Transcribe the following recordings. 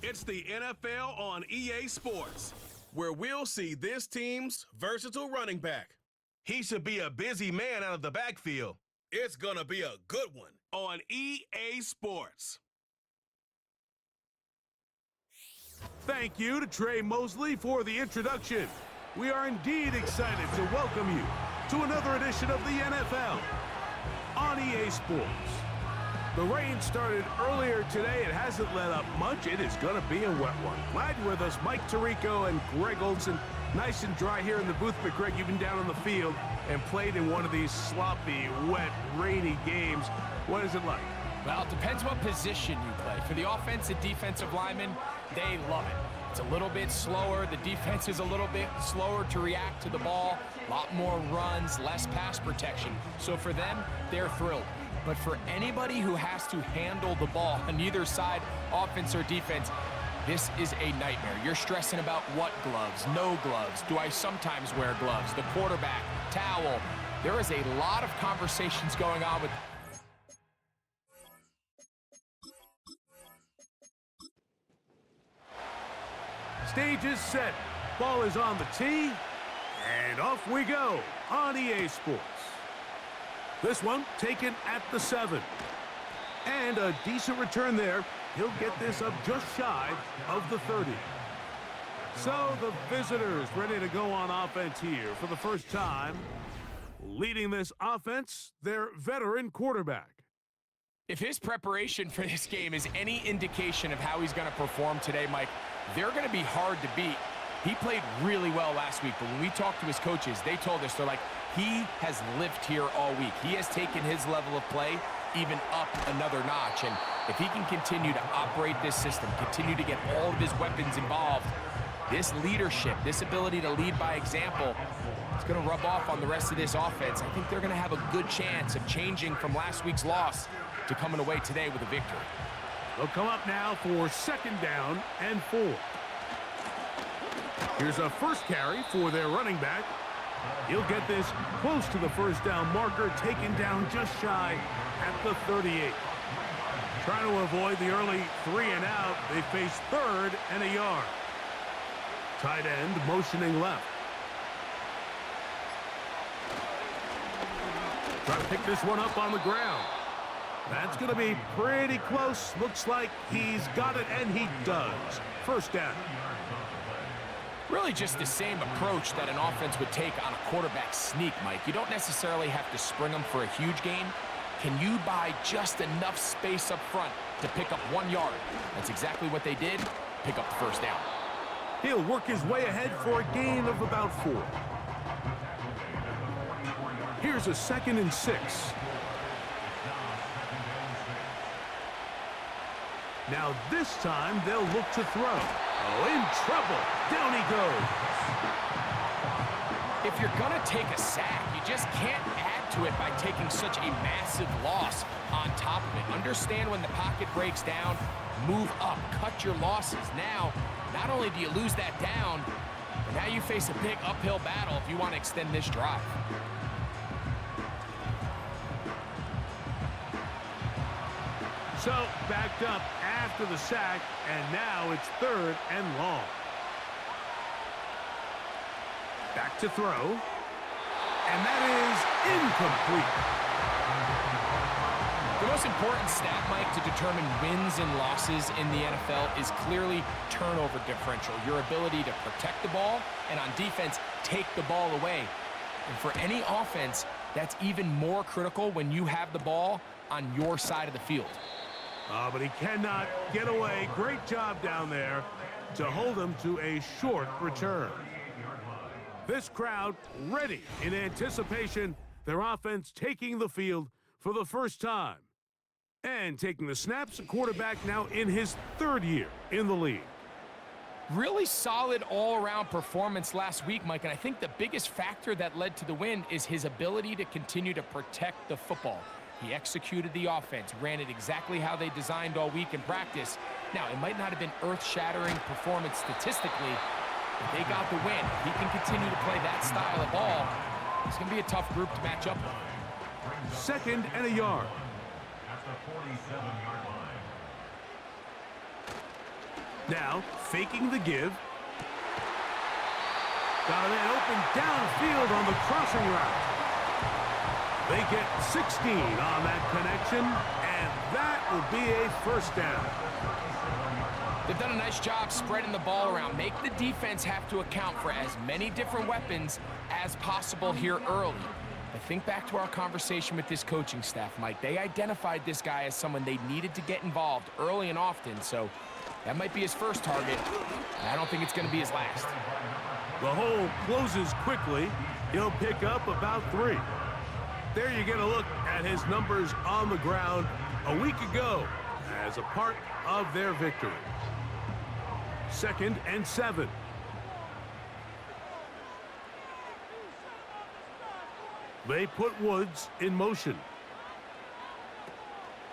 It's the NFL on EA Sports, where we'll see this team's versatile running back. He should be a busy man out of the backfield. It's gonna be a good one on EA Sports. Thank you to Trey Mosley for the introduction. We are indeed excited to welcome you to another edition of the NFL on EA Sports. The rain started earlier today. It hasn't let up much. It is going to be a wet one. Glad you're with us, Mike Tirico and Greg Olson. Nice and dry here in the booth, but Greg, you've been down on the field and played in one of these sloppy, wet, rainy games. What is it like? Well, it depends what position you play. For the offensive defensive linemen, they love it. It's a little bit slower. The defense is a little bit slower to react to the ball. A lot more runs, less pass protection. So for them, they're thrilled. But for anybody who has to handle the ball on either side, offense or defense, this is a nightmare. You're stressing about what gloves, no gloves. Do I sometimes wear gloves? The quarterback, towel. There is a lot of conversations going on with... Stage is set. Ball is on the tee. And off we go on EA Sports. This one taken at the 7. And a decent return there. He'll get this up just shy of the 30. So the visitors ready to go on offense here for the first time. Leading this offense, their veteran quarterback. If his preparation for this game is any indication of how he's going to perform today, Mike, they're going to be hard to beat. He played really well last week, but when we talked to his coaches, they told us, they're like, he has lived here all week. He has taken his level of play even up another notch. And if he can continue to operate this system, continue to get all of his weapons involved, this leadership, this ability to lead by example, it's going to rub off on the rest of this offense. I think they're going to have a good chance of changing from last week's loss to coming away today with a victory. They'll come up now for 2nd down and 4. Here's a first carry for their running back. He'll get this close to the first down marker, taken down just shy at the 38. Trying to avoid the early 3 and out, they face 3rd and a yard. Tight end motioning left. Try to pick this one up on the ground. That's going to be pretty close. Looks like he's got it, and he does. First down. Really just the same approach that an offense would take on a quarterback sneak, Mike. You don't necessarily have to spring them for a huge gain. Can you buy just enough space up front to pick up 1 yard? That's exactly what they did. Pick up the first down. He'll work his way ahead for a gain of about 4. Here's a 2nd and 6. Now this time they'll look to throw. Oh, in trouble. Down he goes. If you're going to take a sack, you just can't add to it by taking such a massive loss on top of it. Understand when the pocket breaks down, move up, cut your losses. Now, not only do you lose that down, but now you face a big uphill battle if you want to extend this drive. So, backed up after the sack, and now it's 3rd and long. Back to throw. And that is incomplete. The most important stat, Mike, to determine wins and losses in the NFL is clearly turnover differential, your ability to protect the ball, and on defense, take the ball away. And for any offense, that's even more critical when you have the ball on your side of the field. But he cannot get away. Great job down there to hold him to a short return. This crowd ready in anticipation. Their offense taking the field for the first time. And taking the snaps, a quarterback now in his 3rd year in the league. Really solid all-around performance last week, Mike, and I think the biggest factor that led to the win is his ability to continue to protect the football. He executed the offense, ran it exactly how they designed all week in practice. Now, it might not have been earth-shattering performance statistically, but they got the win. If he can continue to play that style of ball, it's going to be a tough group to match up with. 2nd and a yard. Now, faking the give. Got a man open downfield on the crossing route. They get 16 on that connection, and that will be a first down. They've done a nice job spreading the ball around. Make the defense have to account for as many different weapons as possible here early. But think back to our conversation with this coaching staff, Mike. They identified this guy as someone they needed to get involved early and often, so that might be his first target. I don't think it's going to be his last. The hole closes quickly. He'll pick up about 3. There you get a look at his numbers on the ground a week ago as a part of their victory. 2nd and 7. They put Woods in motion.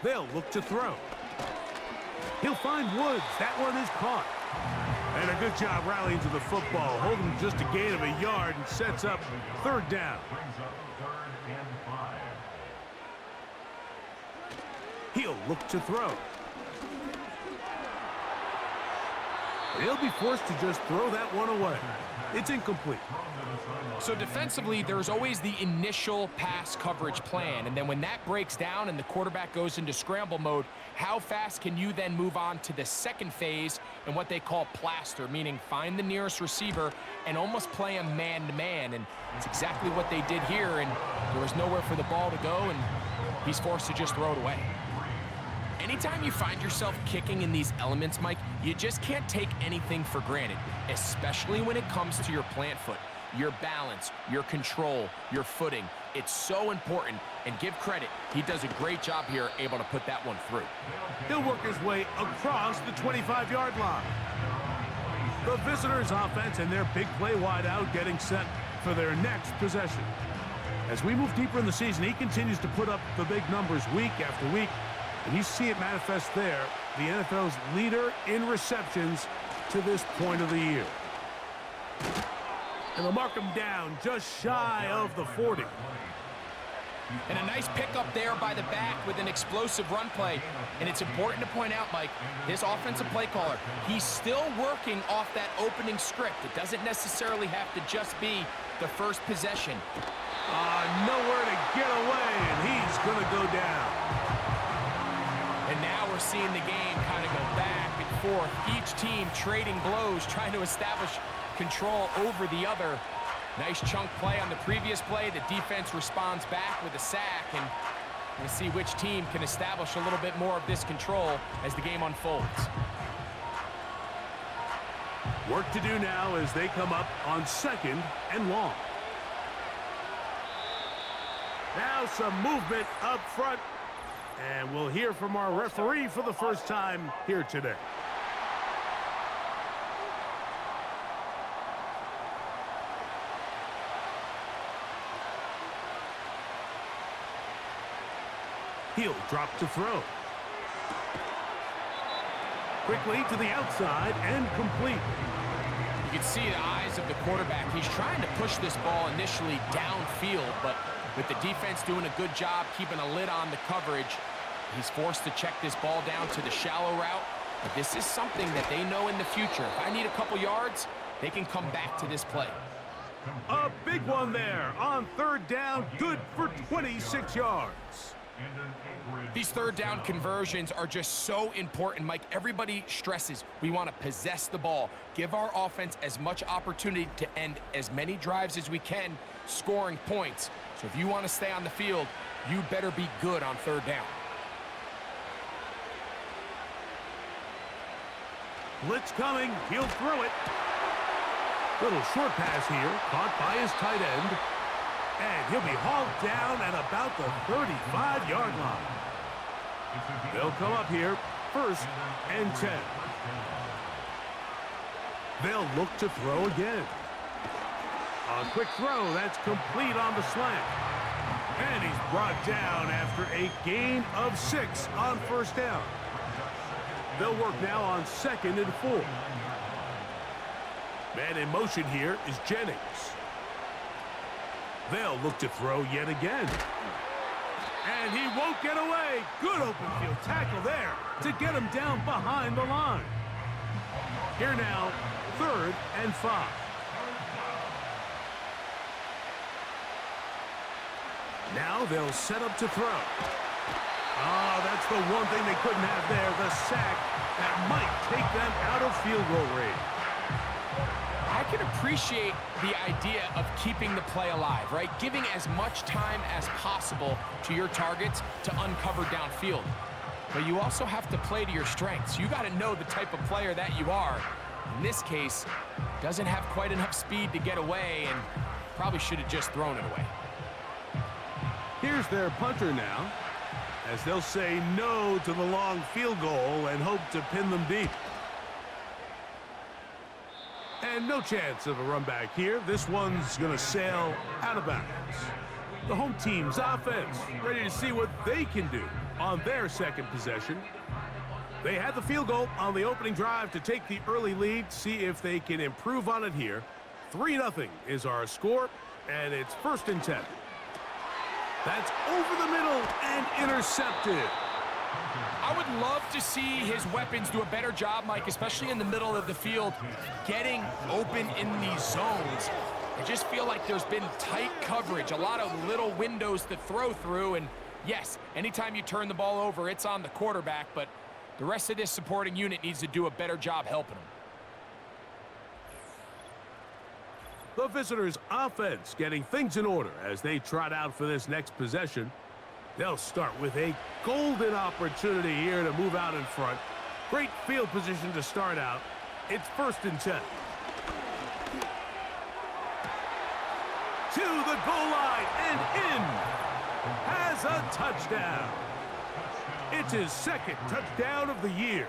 They'll look to throw. He'll find Woods. That one is caught. And a good job rallying to the football. Holding just a gain of a yard and sets up 3rd down. He'll look to throw. He'll be forced to just throw that one away. It's incomplete. So defensively, there's always the initial pass coverage plan, and then when that breaks down and the quarterback goes into scramble mode, how fast can you then move on to the second phase and what they call plaster, meaning find the nearest receiver and almost play him man-to-man, and it's exactly what they did here, and there was nowhere for the ball to go, and he's forced to just throw it away. Anytime you find yourself kicking in these elements, Mike, you just can't take anything for granted, especially when it comes to your plant foot, your balance, your control, your footing. It's so important, and give credit. He does a great job here, able to put that one through. He'll work his way across the 25-yard line. The visitors' offense and their big play wideout getting set for their next possession. As we move deeper in the season, he continues to put up the big numbers week after week. And you see it manifest there, the NFL's leader in receptions to this point of the year. And they'll mark him down just shy of the 40. And a nice pickup there by the back with an explosive run play. And it's important to point out, Mike, this offensive play caller, he's still working off that opening script. It doesn't necessarily have to just be the first possession. Nowhere to get away, and he's going to go down. And now we're seeing the game kind of go back and forth. Each team trading blows, trying to establish control over the other. Nice chunk play on the previous play. The defense responds back with a sack, and we'll see which team can establish a little bit more of this control as the game unfolds. Work to do now as they come up on 2nd and long. Now some movement up front. And we'll hear from our referee for the first time here today. He'll drop to throw. Quickly to the outside and complete. You can see the eyes of the quarterback. He's trying to push this ball initially downfield, but with the defense doing a good job keeping a lid on the coverage, he's forced to check this ball down to the shallow route. But this is something that they know in the future. If I need a couple yards, they can come back to this play. A big one there on 3rd down, good for 26 yards. These 3rd down conversions are just so important, Mike. Everybody stresses we want to possess the ball, give our offense as much opportunity to end as many drives as we can, scoring points. So if you want to stay on the field, you better be good on 3rd down. Blitz coming, he'll throw it. Little short pass here, caught by his tight end. And he'll be hauled down at about the 35-yard line. They'll come up here, 1st and 10. They'll look to throw again. A quick throw, that's complete on the slant. And he's brought down after a gain of 6 on 1st down. They'll work now on 2nd and 4. Man in motion here is Jennings. They'll look to throw yet again. And he won't get away. Good open field tackle there to get him down behind the line. Here now, 3rd and 5. Now they'll set up to throw. That's the one thing they couldn't have there, the sack that might take them out of field goal range. I can appreciate the idea of keeping the play alive, right? Giving as much time as possible to your targets to uncover downfield. But you also have to play to your strengths. You got to know the type of player that you are. In this case, doesn't have quite enough speed to get away and probably should have just thrown it away. Here's their punter now, as they'll say no to the long field goal and hope to pin them deep. And no chance of a run back here. This one's going to sail out of bounds. The home team's offense ready to see what they can do on their second possession. They had the field goal on the opening drive to take the early lead, see if they can improve on it here. 3-0 is our score, and it's 1st and 10. That's over the middle and intercepted. I would love to see his weapons do a better job, Mike, especially in the middle of the field, getting open in these zones. I just feel like there's been tight coverage, a lot of little windows to throw through, and yes, anytime you turn the ball over, it's on the quarterback, but the rest of this supporting unit needs to do a better job helping him. The visitors' offense getting things in order as they trot out for this next possession. They'll start with a golden opportunity here to move out in front. Great field position to start out. It's 1st and 10. To the goal line and in. Has a touchdown. It's his 2nd touchdown of the year.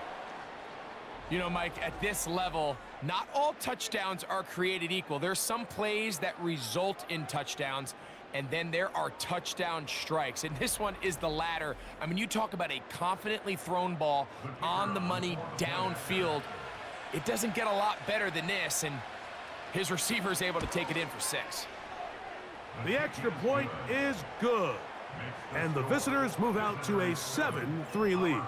You know, Mike, at this level, not all touchdowns are created equal. There's some plays that result in touchdowns, and then there are touchdown strikes, and this one is the latter. I mean, you talk about a confidently thrown ball on the money downfield. It doesn't get a lot better than this, and his receiver is able to take it in for 6. The extra point is good, and the visitors move out to a 7-3 lead.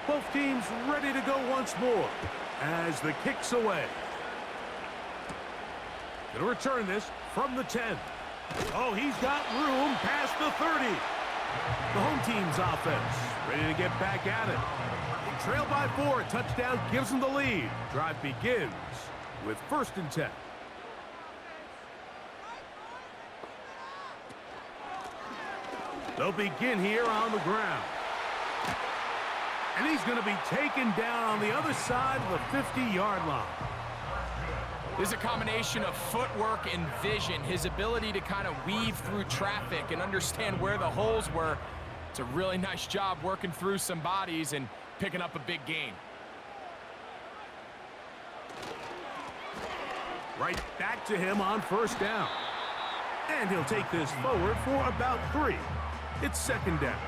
Both teams ready to go once more as the kick's away. Gonna return this from the 10. Oh, he's got room past the 30. The home team's offense ready to get back at it. They trail by 4. A touchdown gives them the lead. Drive begins with 1st and 10. They'll begin here on the ground. And he's going to be taken down on the other side of the 50-yard line. This is a combination of footwork and vision, his ability to kind of weave through traffic and understand where the holes were. It's a really nice job working through some bodies and picking up a big gain. Right back to him on 1st down. And he'll take this forward for about 3. It's 2nd down.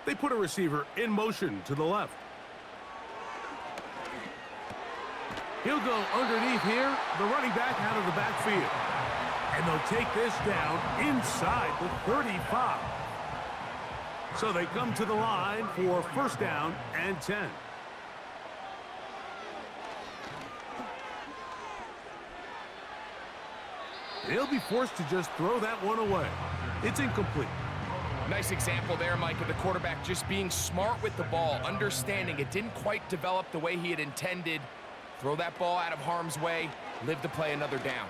They put a receiver in motion to the left. He'll go underneath here, the running back out of the backfield. And they'll take this down inside the 35. So they come to the line for 1st down and 10. They'll be forced to just throw that one away. It's incomplete. Nice example there, Mike, of the quarterback just being smart with the ball, understanding it didn't quite develop the way he had intended. Throw that ball out of harm's way, live to play another down.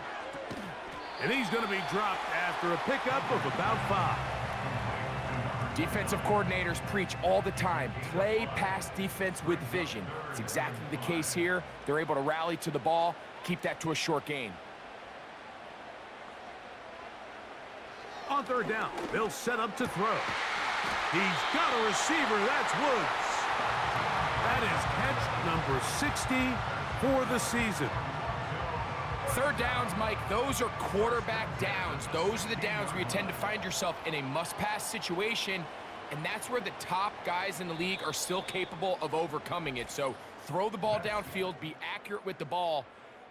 And he's going to be dropped after a pickup of about 5. Defensive coordinators preach all the time, play pass defense with vision. It's exactly the case here. They're able to rally to the ball, keep that to a short gain. On 3rd down, they'll set up to throw. He's got a receiver. That's Woods. That is catch number 60 for the season. 3rd downs, Mike, those are quarterback downs. Those are the downs where you tend to find yourself in a must-pass situation, and that's where the top guys in the league are still capable of overcoming it. So throw the ball downfield, be accurate with the ball,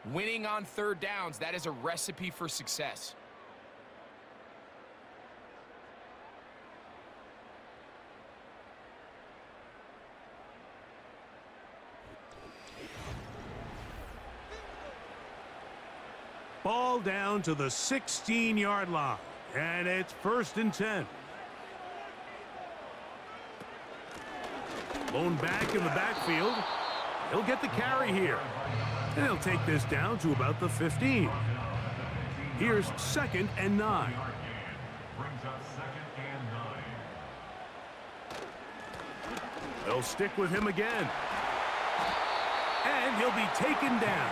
Winning on third downs, that is a recipe for success. Ball down to the 16-yard line, and it's 1st and 10. Blown back in the backfield. He'll get the carry here. And he'll take this down to about the 15. Here's 2nd and 9. They'll stick with him again. And he'll be taken down.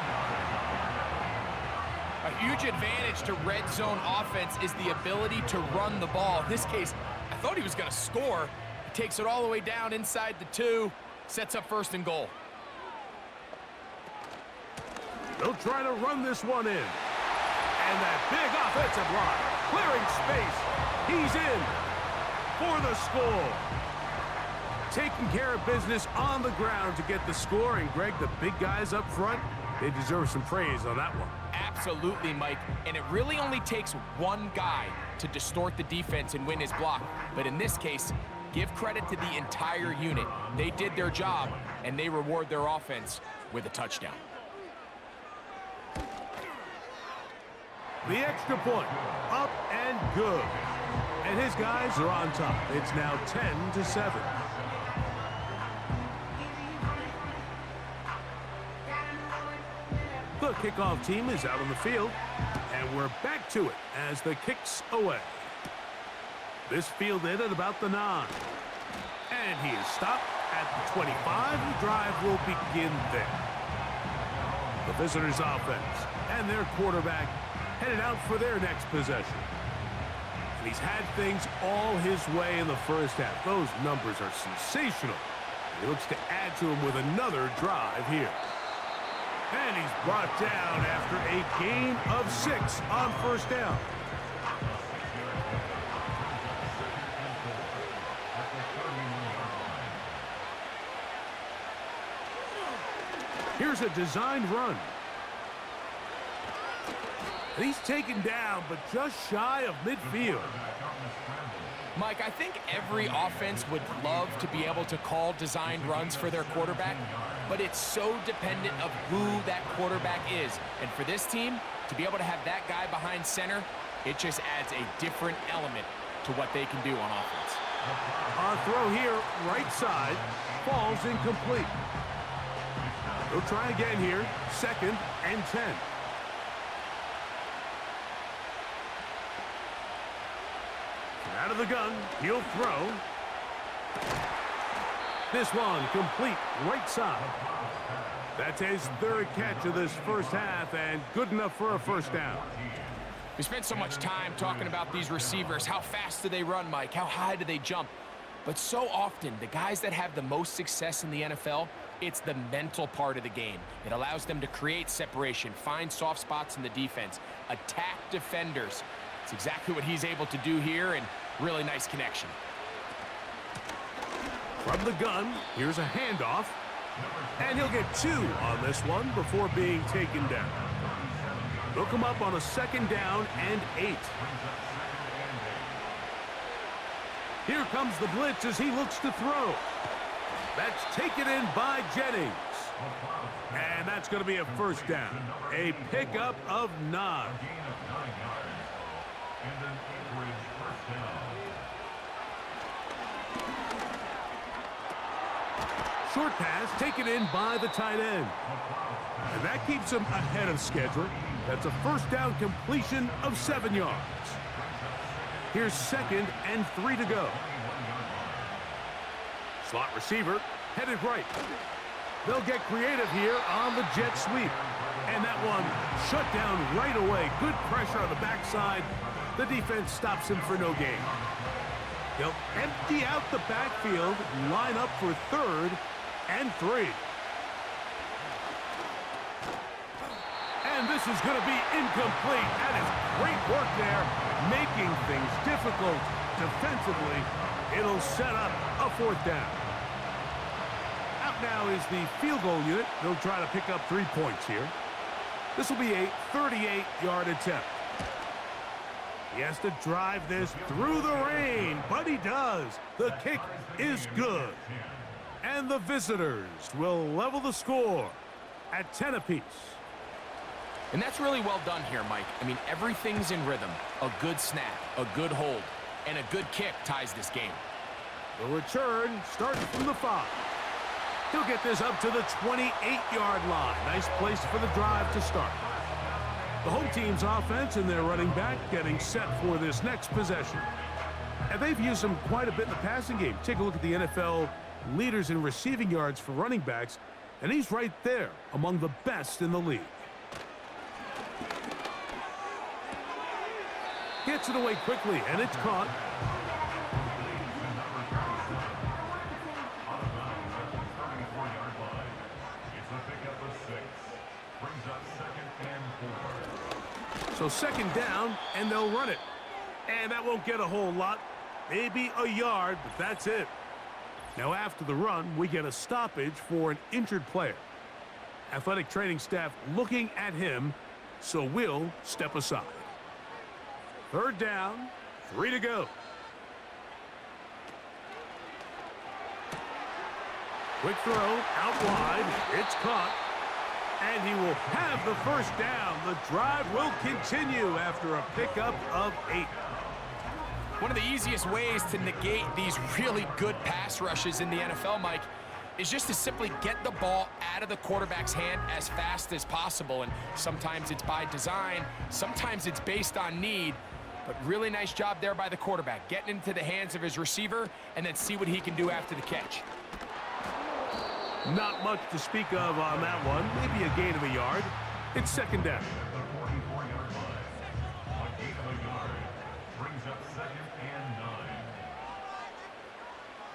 A huge advantage to red zone offense is the ability to run the ball. In this case, I thought he was going to score. He takes it all the way down inside the 2, sets up 1st and goal. They'll try to run this one in. And that big offensive line, clearing space. He's in for the score. Taking care of business on the ground to get the score. And, Greg, the big guys up front, they deserve some praise on that one. Absolutely, Mike. And it really only takes one guy to distort the defense and win his block. But in this case, give credit to the entire unit. They did their job, and they reward their offense with a touchdown. The extra point, up and good. And his guys are on top. It's now 10-7. The kickoff team is out on the field, and we're back to it as the kick's away. This fielded at about the 9. And he is stopped at the 25. The drive will begin there. The visitors' offense and their quarterback headed out for their next possession. And he's had things all his way in the first half. Those numbers are sensational. He looks to add to them with another drive here. And he's brought down after a gain of 6 on 1st down. Here's a designed run. And he's taken down, but just shy of midfield. Mike, I think every offense would love to be able to call designed runs for their quarterback, but it's so dependent of who that quarterback is. And for this team, to be able to have that guy behind center, it just adds a different element to what they can do on offense. Our throw here, right side, falls incomplete. They'll try again here, 2nd and 10. Out of the gun, he'll throw. This one complete right side. That's his 3rd catch of this first half and good enough for a 1st down. We spent so much time talking about these receivers. How fast do they run, Mike? How high do they jump? But so often, the guys that have the most success in the NFL, it's the mental part of the game. It allows them to create separation, find soft spots in the defense, attack defenders. It's exactly what he's able to do here, and really nice connection. From the gun, here's a handoff. And he'll get 2 on this one before being taken down. They'll come up on a 2nd down and 8. Here comes the blitz as he looks to throw. That's taken in by Jennings. And that's going to be a 1st down. A pickup of 9. Short pass taken in by the tight end. And that keeps him ahead of schedule. That's a 1st down completion of 7 yards. Here's 2nd and 3 to go. Slot receiver headed right. They'll get creative here on the jet sweep. And that one shut down right away. Good pressure on the backside. The defense stops him for no gain. They'll empty out the backfield, line up for 3rd and 3. And this is going to be incomplete. That is great work there, making things difficult defensively. It'll set up a 4th down. Out now is the field goal unit. They'll try to pick up 3 points here. This will be a 38-yard attempt. He has to drive this through the rain, but he does. The kick is good. And the visitors will level the score at 10 apiece. And that's really well done here, Mike. I mean, everything's in rhythm. A good snap, a good hold, and a good kick ties this game. The return starts from the 5. He'll get this up to the 28-yard line. Nice place for the drive to start. The home team's offense and their running back getting set for this next possession. And they've used him quite a bit in the passing game. Take a look at the NFL leaders in receiving yards for running backs, and he's right there among the best in the league. Gets it away quickly, and it's caught. So second down, and they'll run it. And that won't get a whole lot. Maybe a yard, but that's it. Now after the run, we get a stoppage for an injured player. Athletic training staff looking at him, so we'll step aside. Third down, 3 to go. Quick throw, out wide, it's caught. And he will have the first down. The drive will continue after a pickup of 8. One of the easiest ways to negate these really good pass rushes in the NFL, Mike, is just to simply get the ball out of the quarterback's hand as fast as possible. And sometimes it's by design, sometimes it's based on need. But really nice job there by the quarterback, getting into the hands of his receiver and then see what he can do after the catch. Not much to speak of on that one. Maybe a gain of a yard. It's second down.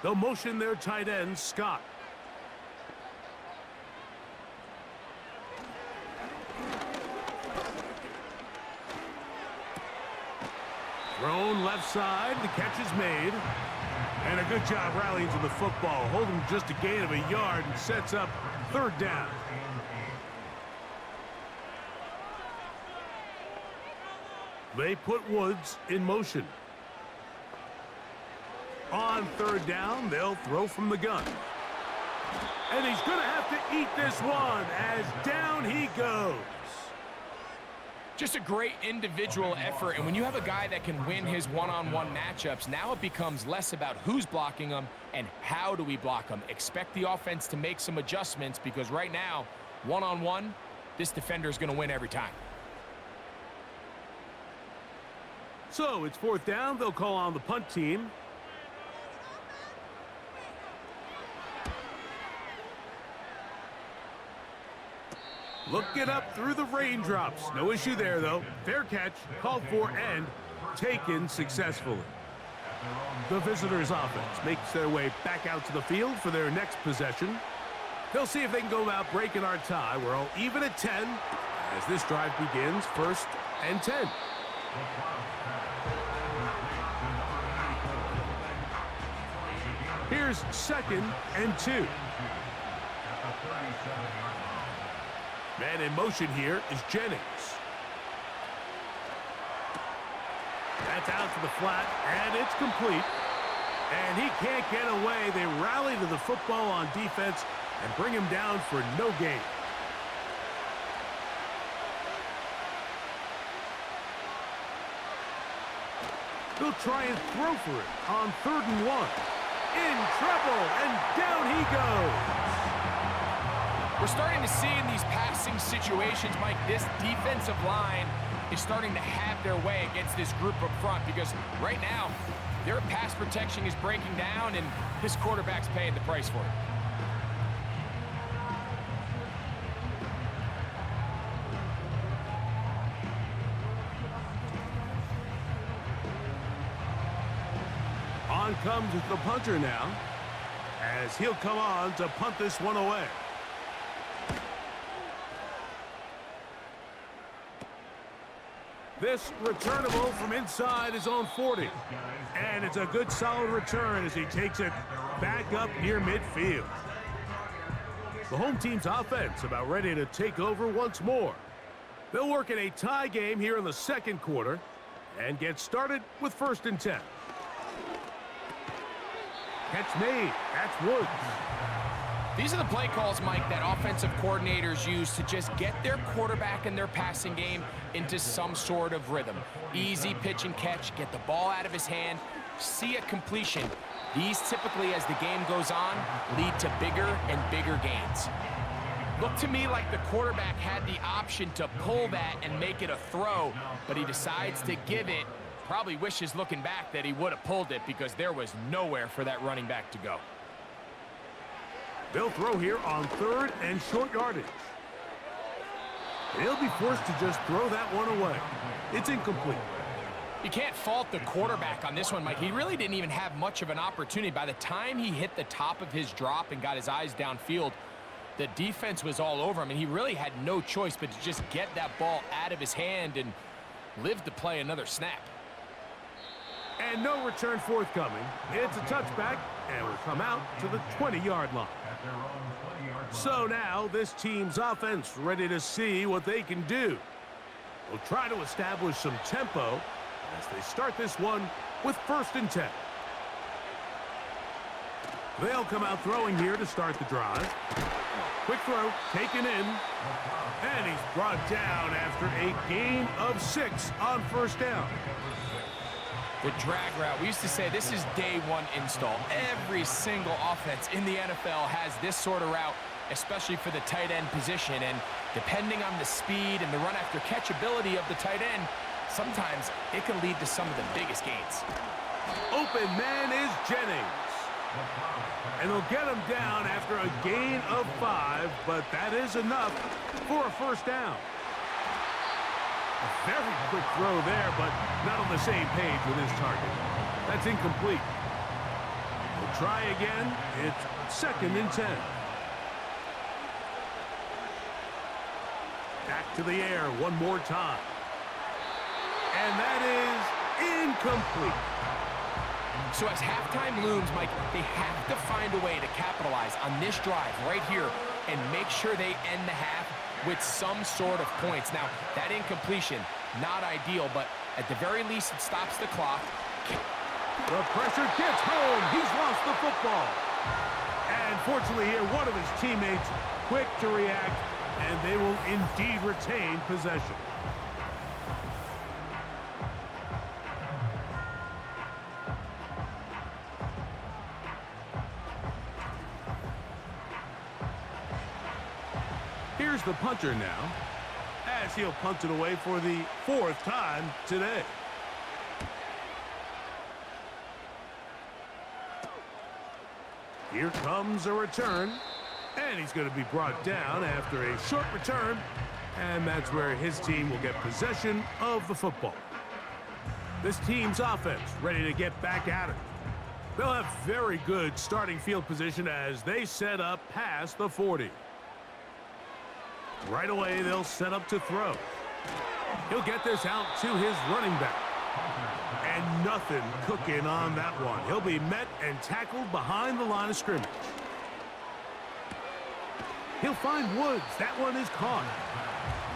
They'll motion their tight end, Scott. Thrown left side. The catch is made. And a good job rallying to the football. Holding just a gain of a yard and sets up third down. They put Woods in motion. On third down, they'll throw from the gun. And he's going to have to eat this one as down he goes. Just a great individual effort, and when you have a guy that can win his one-on-one matchups, now it becomes less about who's blocking him and how do we block him. Expect the offense to make some adjustments because right now, one-on-one, this defender is going to win every time. So it's fourth down. They'll call on the punt team. Look it up through the raindrops. No issue there, though. Fair catch, called for, and taken successfully. The visitors' offense makes their way back out to the field for their next possession. They'll see if they can go about breaking our tie. We're all even at 10 as this drive begins, 1st and 10. Here's 2nd and 2. Man in motion here is Jennings. That's out to the flat, and it's complete. And he can't get away. They rally to the football on defense and bring him down for no gain. He'll try and throw for it on 3rd and 1. In trouble, and down he goes. We're starting to see in these passing situations, Mike, this defensive line is starting to have their way against this group up front because right now, their pass protection is breaking down and this quarterback's paying the price for it. On comes the punter now, as he'll come on to punt this one away. This returnable from inside his own 40. And it's a good solid return as he takes it back up near midfield. The home team's offense about ready to take over once more. They'll work in a tie game here in the second quarter and get started with 1st and 10. Catch made. That's Woods. These are the play calls, Mike, that offensive coordinators use to just get their quarterback and their passing game into some sort of rhythm. Easy pitch and catch, get the ball out of his hand, see a completion. These typically, as the game goes on, lead to bigger and bigger gains. Looked to me like the quarterback had the option to pull that and make it a throw, but he decides to give it. Probably wishes looking back that he would have pulled it because there was nowhere for that running back to go. They'll throw here on 3rd and short yardage. They'll be forced to just throw that one away. It's incomplete. You can't fault the quarterback on this one, Mike. He really didn't even have much of an opportunity. By the time he hit the top of his drop and got his eyes downfield, the defense was all over him, and he really had no choice but to just get that ball out of his hand and live to play another snap. And no return forthcoming. It's a touchback, and will come out to the 20-yard line. So now this team's offense ready to see what they can do. They'll try to establish some tempo as they start this one with 1st and 10. They'll come out throwing here to start the drive. Quick throw, taken in, and he's brought down after a gain of 6 on 1st down. The drag route, we used to say this is day one install. Every single offense in the NFL has this sort of route, especially for the tight end position. And depending on the speed and the run after catch ability of the tight end, sometimes it can lead to some of the biggest gains. Open man is Jennings. And they'll get him down after a gain of 5, but that is enough for a 1st down. A very quick throw there, but not on the same page with his target. That's incomplete. We'll try again. It's 2nd and 10. Back to the air one more time. And that is incomplete. So as halftime looms, Mike, they have to find a way to capitalize on this drive right here and make sure they end the half with some sort of points. Now, that incompletion, not ideal, but at the very least, it stops the clock. The pressure gets home. He's lost the football. And fortunately here, one of his teammates quick to react, and they will indeed retain possession. Here's the punter now, as he'll punt it away for the 4th time today. Here comes a return, and he's going to be brought down after a short return, and that's where his team will get possession of the football. This team's offense ready to get back at it. They'll have very good starting field position as they set up past the 40. Right away, they'll set up to throw. He'll get this out to his running back. And nothing cooking on that one. He'll be met and tackled behind the line of scrimmage. He'll find Woods. That one is caught.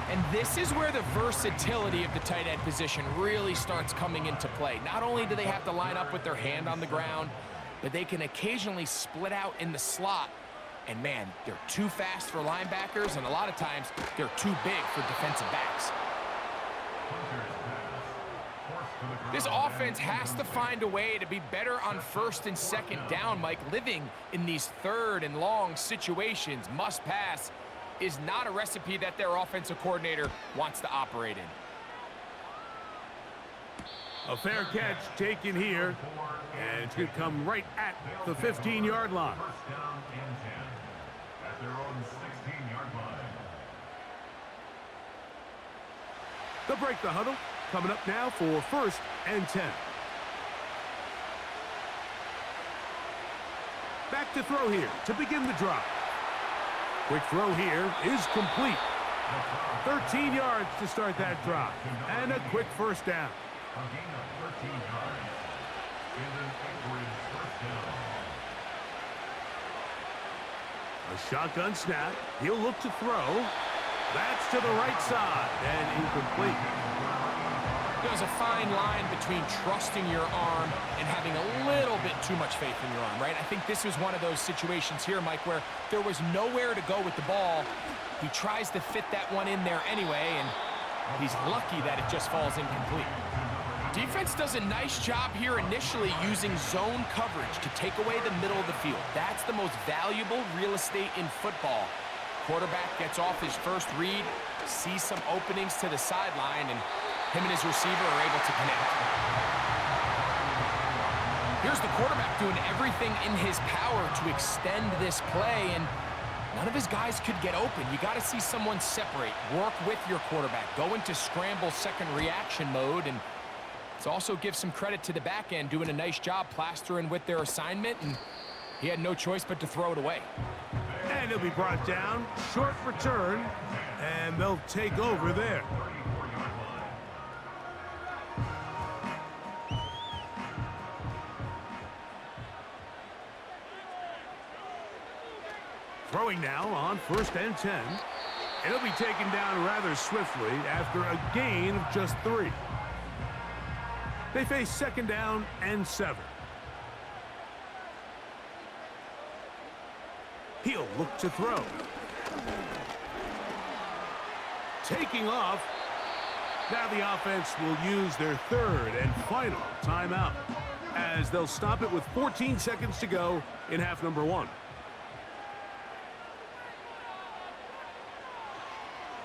And this is where the versatility of the tight end position really starts coming into play. Not only do they have to line up with their hand on the ground, but they can occasionally split out in the slot. And man, they're too fast for linebackers, and a lot of times they're too big for defensive backs. This offense has to find a way to be better on 1st and 2nd down, Mike. Living in these 3rd and long situations, must pass, is not a recipe that their offensive coordinator wants to operate in. A fair catch taken here, and it's going to come right at the 15-yard line. They'll break the huddle. Coming up now for 1st and 10. Back to throw here to begin the drive. Quick throw here is complete. 13 yards to start that drive. And a quick 1st down. A gain of 13 yards. And an Anchorage 1st down. A shotgun snap. He'll look to throw. That's to the right side and incomplete. There's a fine line between trusting your arm and having a little bit too much faith in your arm, right? I think this was one of those situations here, Mike, where there was nowhere to go with the ball. He tries to fit that one in there anyway, and he's lucky that it just falls incomplete. Defense does a nice job here initially using zone coverage to take away the middle of the field. That's the most valuable real estate in football. Quarterback gets off his first read, sees some openings to the sideline, and him and his receiver are able to connect. Here's the quarterback doing everything in his power to extend this play, and none of his guys could get open. You got to see someone separate, work with your quarterback, go into scramble second reaction mode, and let's also give some credit to the back end doing a nice job plastering with their assignment, and he had no choice but to throw it away. And he'll be brought down, short return, and they'll take over there. Throwing now on 1st and 10. And he'll be taken down rather swiftly after a gain of just 3. They face 2nd down and 7. He'll look to throw. Taking off. Now the offense will use their 3rd and final timeout, as they'll stop it with 14 seconds to go in half number 1.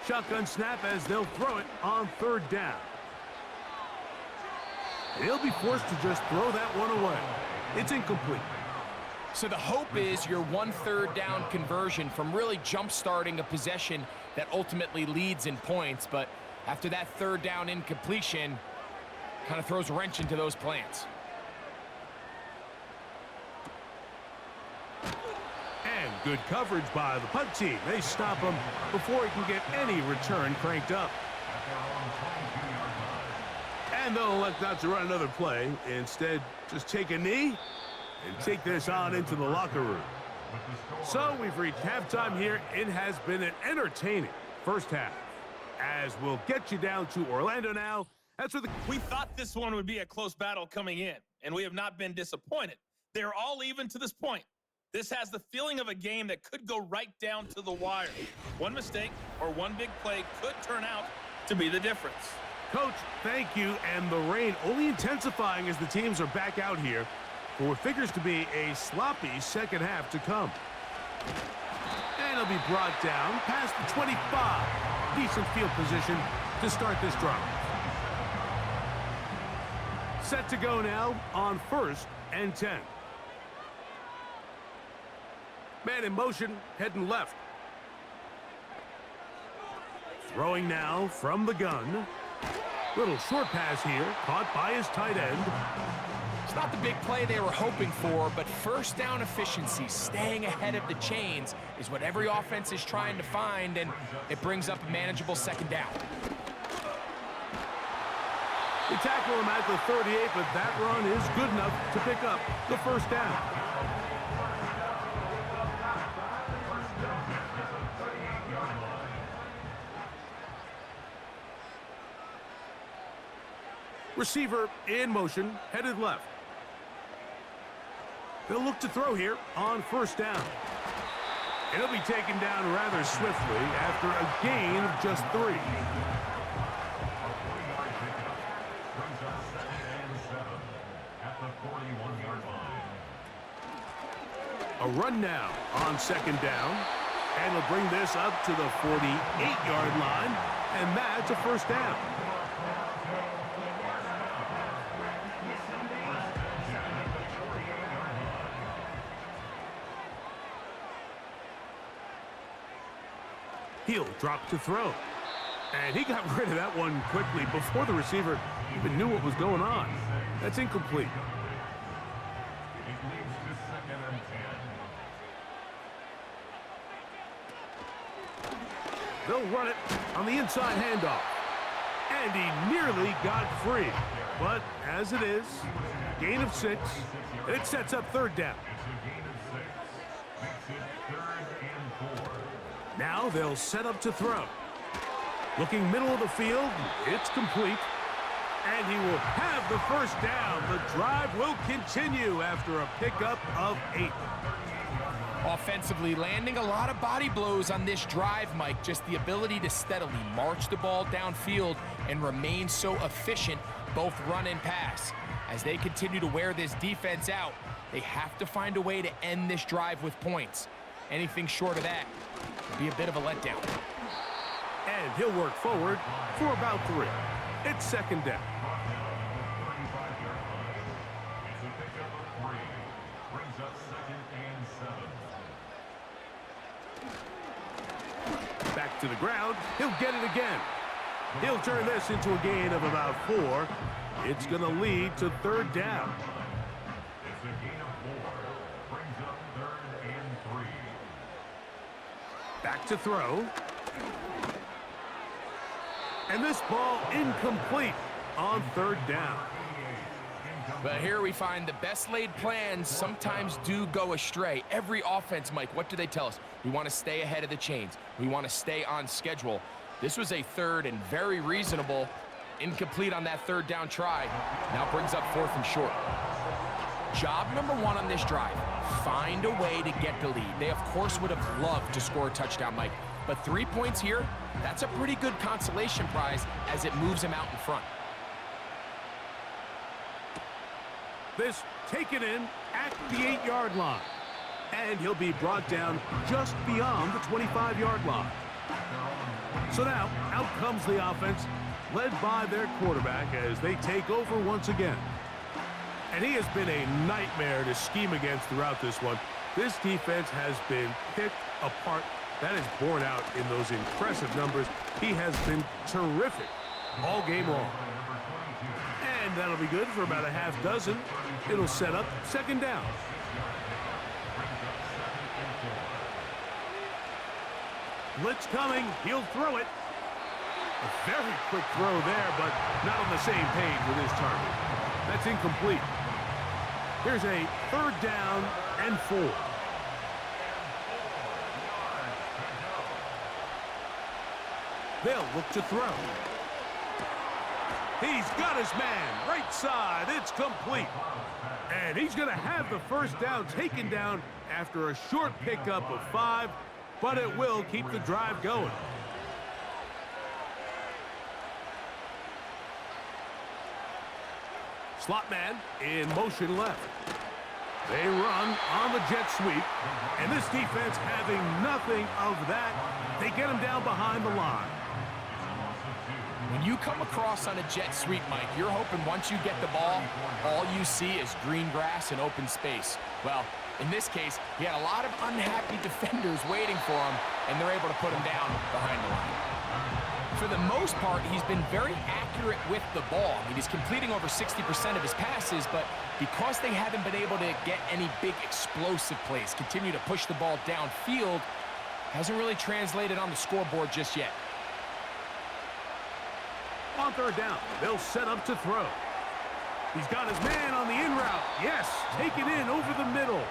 Shotgun snap as they'll throw it on 3rd down. He'll be forced to just throw that one away. It's incomplete. So the hope is your 1/3 down conversion from really jump-starting a possession that ultimately leads in points, but after that 3rd down incompletion, kind of throws a wrench into those plans. And good coverage by the punt team. They stop him before he can get any return cranked up. And they'll elect not to run another play. Instead, just take a knee and take this on into the locker room. So we've reached halftime here. It has been an entertaining first half. As we'll get you down to Orlando now. That's where We thought this one would be a close battle coming in, and we have not been disappointed. They're all even to this point. This has the feeling of a game that could go right down to the wire. One mistake or one big play could turn out to be the difference. Coach, thank you. And the rain only intensifying as the teams are back out here for what figures to be a sloppy second half to come. And he'll be brought down past the 25. Decent field position to start this drive. Set to go now on 1st and 10. Man in motion, heading left. Throwing now from the gun. Little short pass here, caught by his tight end. It's not the big play they were hoping for, but 1st down efficiency, staying ahead of the chains, is what every offense is trying to find, and it brings up a manageable 2nd down. They tackle him at the 38, but that run is good enough to pick up the 1st down. Receiver in motion, headed left. They'll look to throw here on 1st down. And he'll be taken down rather swiftly after a gain of just 3. A run now on 2nd down. And he'll bring this up to the 48-yard line. And that's a 1st down. He'll drop to throw. And he got rid of that one quickly before the receiver even knew what was going on. That's incomplete. They'll run it on the inside handoff. And he nearly got free. But as it is, gain of 6. And it sets up 3rd down. Now they'll set up to throw. Looking middle of the field, it's complete. And he will have the first down. The drive will continue after a pickup of 8. Offensively, landing a lot of body blows on this drive, Mike. Just the ability to steadily march the ball downfield and remain so efficient, both run and pass. As they continue to wear this defense out, they have to find a way to end this drive with points. Anything short of that would be a bit of a letdown. And he'll work forward for about 3. It's second down. Back to the ground. He'll get it again. He'll turn this into a gain of about 4. It's going to lead to third down. It's a gain of 4. Brings up 3rd and 3. Back to throw. And this ball incomplete on third down. But here we find the best laid plans sometimes do go astray. Every offense, Mike, what do they tell us? We want to stay ahead of the chains. We want to stay on schedule. This was a third and very reasonable. Incomplete on that third down try. Now brings up 4th and short. Job number 1 on this drive, find a way to get the lead. They, of course, would have loved to score a touchdown, Mike. But 3 points here, that's a pretty good consolation prize as it moves them out in front. This taken in at the 8-yard line. And he'll be brought down just beyond the 25-yard line. So now, out comes the offense, led by their quarterback as they take over once again. And he has been a nightmare to scheme against throughout this one. This defense has been picked apart. That is borne out in those impressive numbers. He has been terrific all game long. And that'll be good for about a half dozen. It'll set up second down. Blitz coming. He'll throw it. A very quick throw there, but not on the same page with his target. That's incomplete. Here's a third down and 4. They'll look to throw. He's got his man. Right side. It's complete. And he's going to have the first down taken down after a short pickup of 5, but it will keep the drive going. Slot man in motion left. They run on the jet sweep, and this defense having nothing of that, they get him down behind the line. When you come across on a jet sweep, Mike, you're hoping once you get the ball, all you see is green grass and open space. Well, in this case, he had a lot of unhappy defenders waiting for him, and they're able to put him down behind the line. For the most part, he's been very accurate with the ball. I mean, he's completing over 60% of his passes, but because they haven't been able to get any big explosive plays, continue to push the ball downfield, hasn't really translated on the scoreboard just yet. On third down, they'll set up to throw. He's got his man on the in route. Yes, take it in over the middle.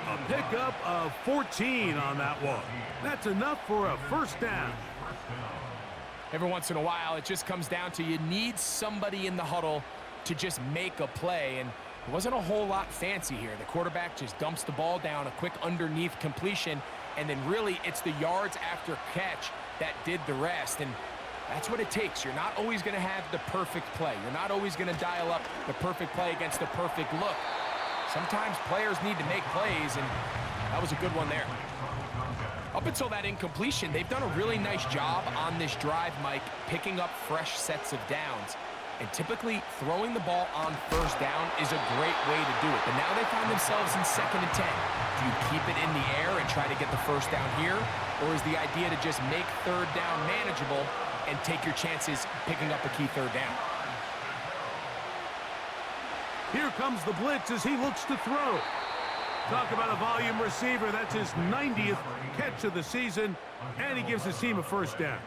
A pickup of 14 on that one. That's enough for a first down. Every once in a while, it just comes down to you need somebody in the huddle to just make a play, and it wasn't a whole lot fancy here. The quarterback just dumps the ball down, a quick underneath completion, and then really it's the yards after catch that did the rest, and that's what it takes. You're not always going to have the perfect play. You're not always going to dial up the perfect play against the perfect look. Sometimes players need to make plays, and that was a good one there. Up until that incompletion, they've done a really nice job on this drive, Mike, picking up fresh sets of downs. And typically, throwing the ball on first down is a great way to do it. But now they find themselves in 2nd and 10. Do you keep it in the air and try to get the first down here? Or is the idea to just make third down manageable and take your chances picking up a key third down? Here comes the blitz as he looks to throw. Talk about a volume receiver. That's his 90th catch of the season, and he gives his team a first down.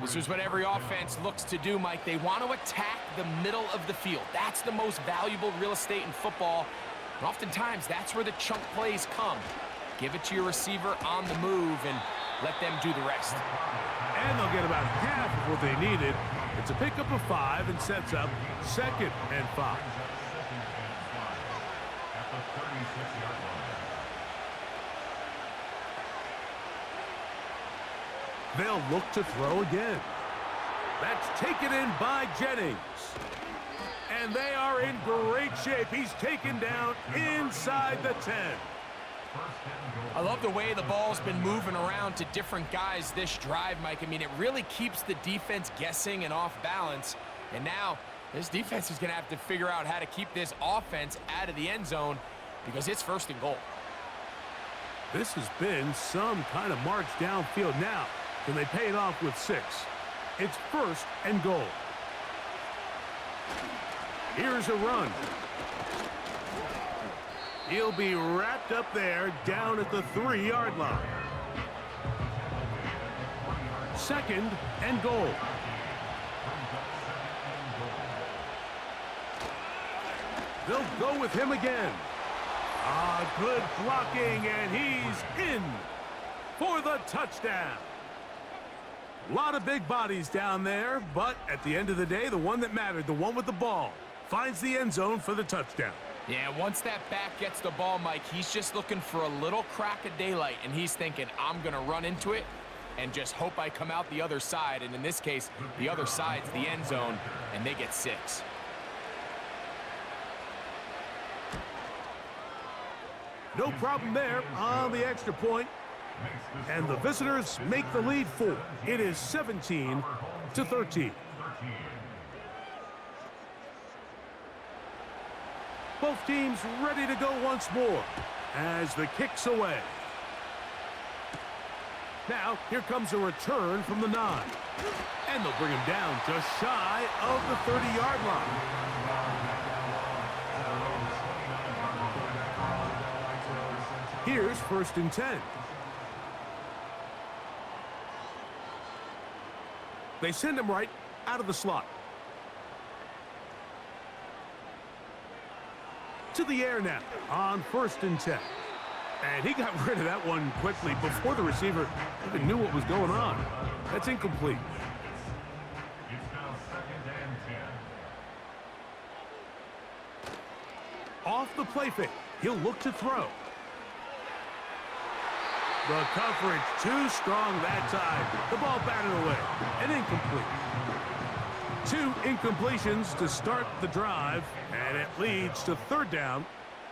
This is what every offense looks to do, Mike. They want to attack the middle of the field. That's the most valuable real estate in football. And oftentimes, that's where the chunk plays come. Give it to your receiver on the move, and let them do the rest. And they'll get about half of what they needed. It's a pickup of 5 and sets up 2nd and 5. At the 36-yard line. They'll look to throw again. That's taken in by Jennings. And they are in great shape. He's taken down inside the 10. I love the way the ball's been moving around to different guys this drive, Mike. I mean, it really keeps the defense guessing and off balance. And now this defense is going to have to figure out how to keep this offense out of the end zone because it's 1st and goal. This has been some kind of march downfield. Now, can they pay it off with 6? It's 1st and goal. Here's a run. He'll be wrapped up there down at the 3-yard line. 2nd and goal. They'll go with him again. Good blocking, and he's in for the touchdown. A lot of big bodies down there, but at the end of the day, the one that mattered, the one with the ball, finds the end zone for the touchdown. Yeah, once that back gets the ball, Mike, he's just looking for a little crack of daylight, and he's thinking, I'm going to run into it and just hope I come out the other side. And in this case, the other side's the end zone, and they get 6. No problem there on the extra point. And the visitors make the lead 4. It is 17-13. Both teams ready to go once more as the kick's away. Now, here comes a return from the 9. And they'll bring him down just shy of the 30-yard line. Here's 1st and 10. They send him right out of the slot. To the air now on 1st and 10. And he got rid of that one quickly before the receiver even knew what was going on. That's incomplete. It's now 2nd and 10. Off the play fake. He'll look to throw. The coverage too strong that time. The ball batted away and incomplete. 2 incompletions to start the drive, and it leads to 3rd down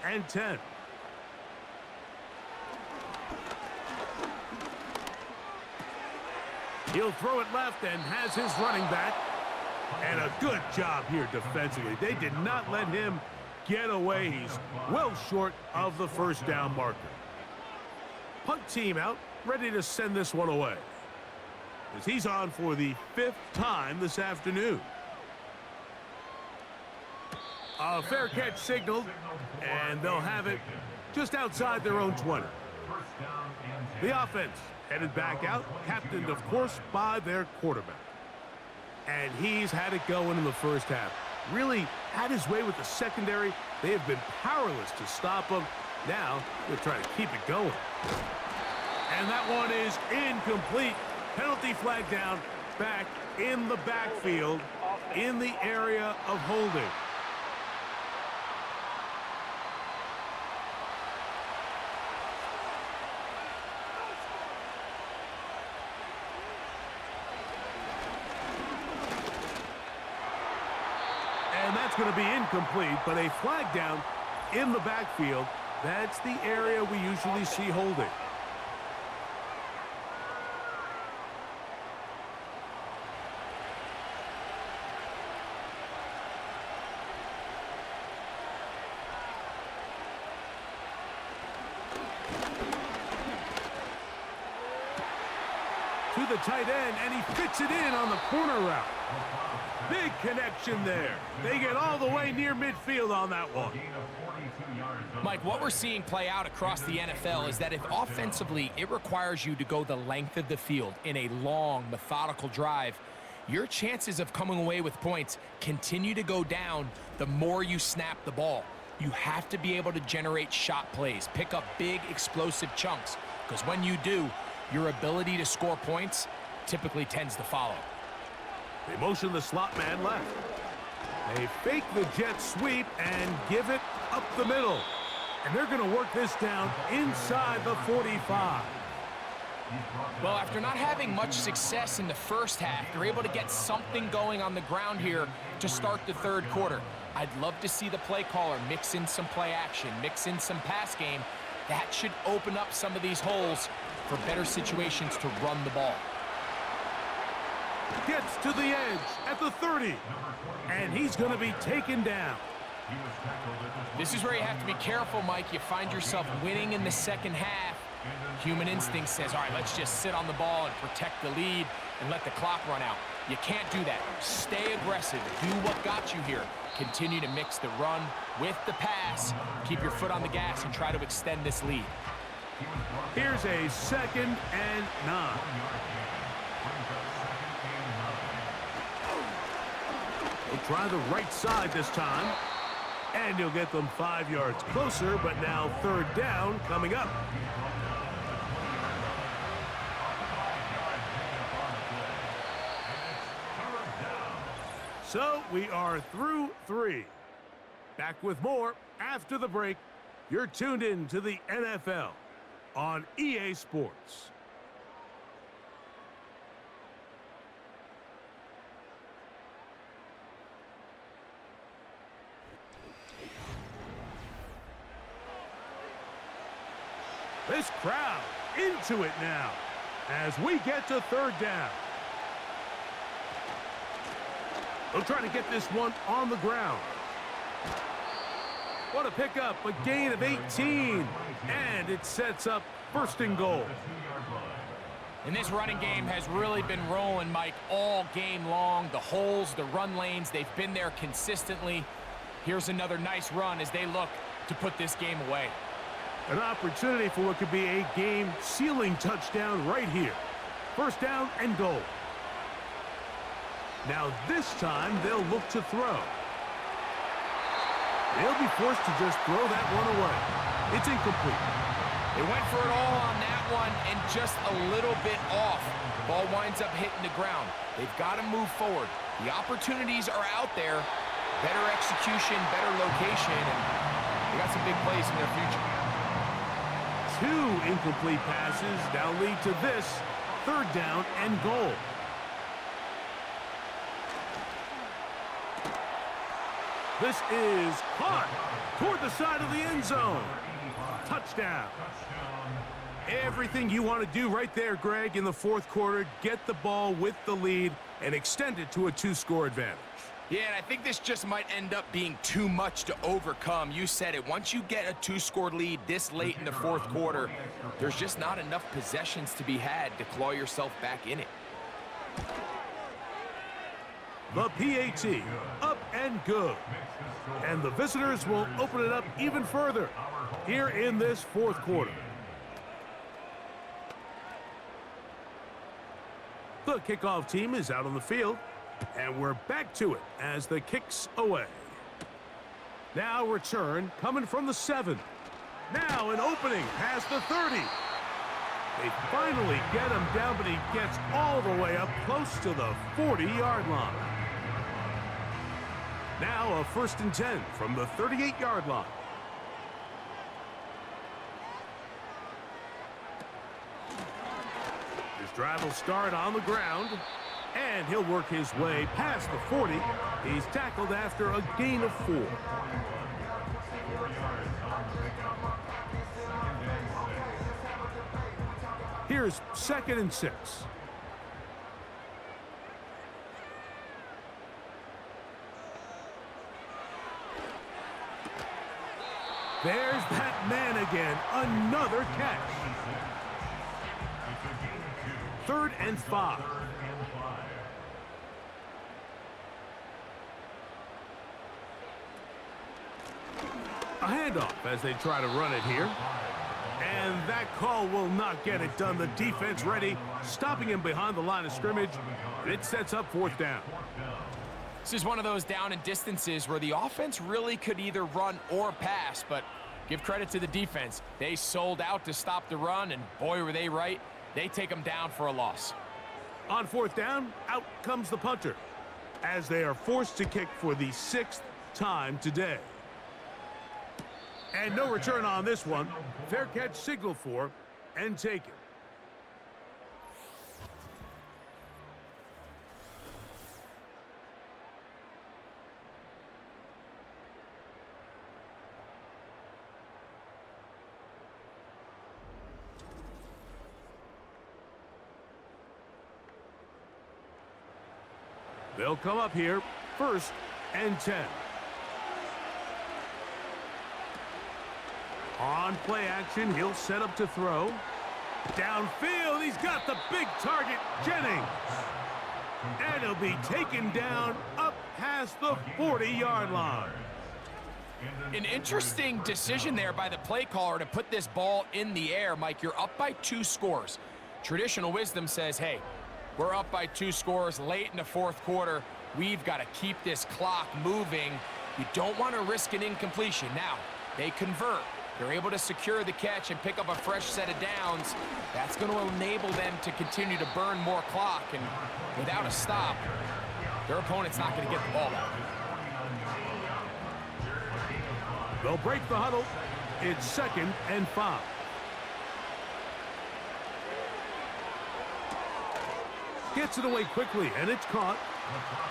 and 10. He'll throw it left and has his running back. And a good job here defensively. They did not let him get away. He's well short of the 1st down marker. Punt team out, ready to send this one away, as he's on for the 5th time this afternoon. A fair catch signaled, and they'll have it just outside their own 20. The offense headed back out, captained, of course, by their quarterback. And he's had it going in the 1st half. Really had his way with the secondary. They have been powerless to stop him. Now, they're trying to keep it going. And that one is incomplete. Penalty flag down, back in the backfield, in the area of holding. And that's going to be incomplete, but a flag down in the backfield. That's the area we usually see holding. To the tight end, and he fits it in on the corner route. Big connection there. They get all the way near midfield on that one. Mike, what we're seeing play out across the NFL is that if offensively it requires you to go the length of the field in a long, methodical drive, your chances of coming away with points continue to go down the more you snap the ball. You have to be able to generate shot plays, pick up big, explosive chunks, because when you do, your ability to score points typically tends to follow. They motion the slot man left. They fake the jet sweep and give it up the middle. And they're going to work this down inside the 45. Well, after not having much success in the first half, they're able to get something going on the ground here to start the third quarter. I'd love to see the play caller mix in some play action, mix in some pass game. That should open up some of these holes for better situations to run the ball. Gets to the edge at the 30, and he's going to be taken down. This is where you have to be careful, Mike. You find yourself winning in the second half. Human instinct says, all right, let's just sit on the ball and protect the lead and let the clock run out. You can't do that. Stay aggressive. Do what got you here. Continue to mix the run with the pass. Keep your foot on the gas and try to extend this lead. Here's a 2nd and 9. He'll try the right side this time. And he'll get them 5 yards closer, but now 3rd down coming up. So we are through 3. Back with more after the break. You're tuned in to the NFL on EA Sports. This crowd into it now as we get to 3rd down. They'll try to get this one on the ground. What a pickup, a gain of 18, and it sets up 1st and goal. And this running game has really been rolling, Mike, all game long. The holes, the run lanes, they've been there consistently. Here's another nice run as they look to put this game away. An opportunity for what could be a game-sealing touchdown right here. 1st down and goal. Now this time they'll look to throw. They'll be forced to just throw that one away. It's incomplete. They went for it all on that one and just a little bit off. Ball winds up hitting the ground. They've got to move forward. The opportunities are out there. Better execution, better location, and they got some big plays in their future. 2 incomplete passes now lead to this 3rd down and goal. This is caught toward the side of the end zone. Touchdown. Everything you want to do right there, Greg, in the 4th quarter. Get the ball with the lead and extend it to a 2-score advantage. Yeah, and I think this just might end up being too much to overcome. You said it. Once you get a 2-score lead this late in the 4th quarter, there's just not enough possessions to be had to claw yourself back in it. The PAT, up and good. And the visitors will open it up even further here in this 4th quarter. The kickoff team is out on the field, and we're back to it as the kick's away. Now return coming from the 7. Now an opening past the 30. They finally get him down, but he gets all the way up close to the 40-yard line. Now a 1st and 10 from the 38-yard line. His drive will start on the ground, and he'll work his way past the 40. He's tackled after a gain of 4. Here's 2nd and 6. There's that man again. Another catch. 3rd and 5. A handoff as they try to run it here. And that call will not get it done. The defense ready, stopping him behind the line of scrimmage. And it sets up 4th down. This is one of those down and distances where the offense really could either run or pass, but give credit to the defense. They sold out to stop the run, and boy, were they right. They take him down for a loss. On fourth down, out comes the punter, as they are forced to kick for the 6th time today. And no return on this one. Fair catch signaled for and taken. They'll come up here, 1st and 10. On play action, he'll set up to throw. Downfield, he's got the big target, Jennings. And he'll be taken down up past the 40-yard line. An interesting decision there by the play caller to put this ball in the air. Mike, you're up by 2 scores. Traditional wisdom says, hey, we're up by 2 scores late in the 4th quarter. We've got to keep this clock moving. You don't want to risk an incompletion. Now, they convert. They're able to secure the catch and pick up a fresh set of downs. That's going to enable them to continue to burn more clock. And without a stop, their opponent's not going to get the ball back. They'll break the huddle. It's 2nd and 5. Gets it away quickly, and it's caught.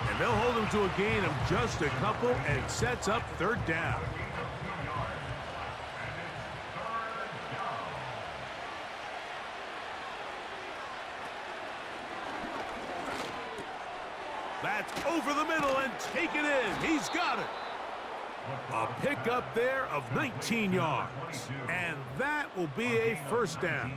And they'll hold him to a gain of just a couple and sets up 3rd down. That's over the middle and taken in. He's got it. A pickup there of 19 yards. And that will be a 1st down.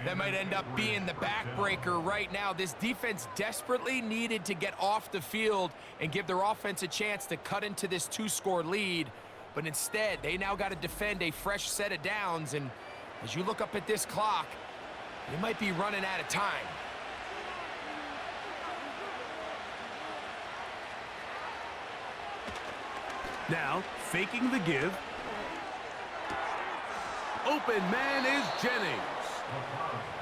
That might end up being the backbreaker right now. This defense desperately needed to get off the field and give their offense a chance to cut into this 2-score lead. But instead, they now got to defend a fresh set of downs. And as you look up at this clock, they might be running out of time. Now, faking the give. Open man is Jennings.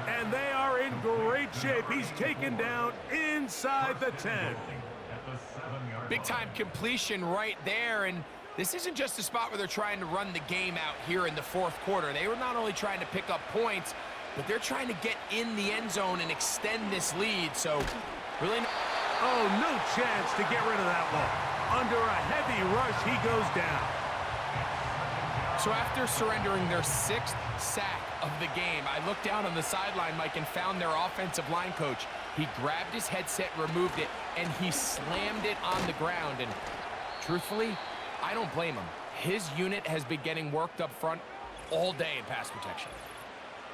And they are in great shape. He's taken down inside the 10. Big-time completion right there. And this isn't just a spot where they're trying to run the game out here in the 4th quarter. They were not only trying to pick up points, but they're trying to get in the end zone and extend this lead. So, really... Oh, no chance to get rid of that ball. Under a heavy rush, he goes down. So after surrendering their 6th sack of the game, I looked down on the sideline, Mike, and found their offensive line coach. He grabbed his headset, removed it, and he slammed it on the ground. And truthfully, I don't blame him. His unit has been getting worked up front all day in pass protection.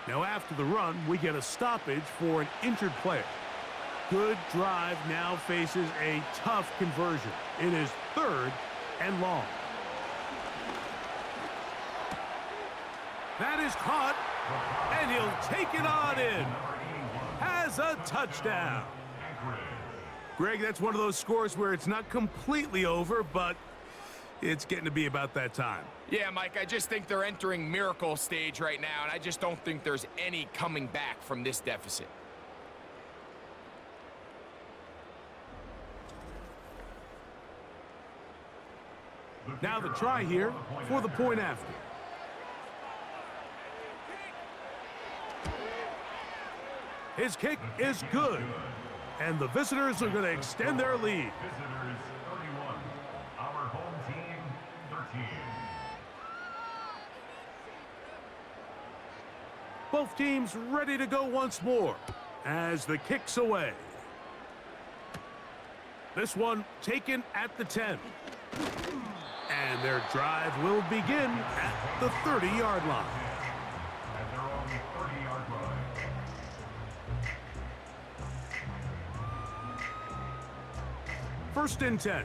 Now after the run, we get a stoppage for an injured player. Good drive now faces a tough conversion. It is 3rd and long. That is caught, and he'll take it on in. Has a touchdown. Greg, that's one of those scores where it's not completely over, but it's getting to be about that time. Yeah, Mike, I just think they're entering miracle stage right now, and I just don't think there's any coming back from this deficit. Now the try here for the point after. His kick is good, and the visitors are going to extend their lead. Visitors 31, our home team 13. Both teams ready to go once more as the kick's away. This one taken at the 10. And their drive will begin at the 30-yard line. At their own 30-yard line. First and 10.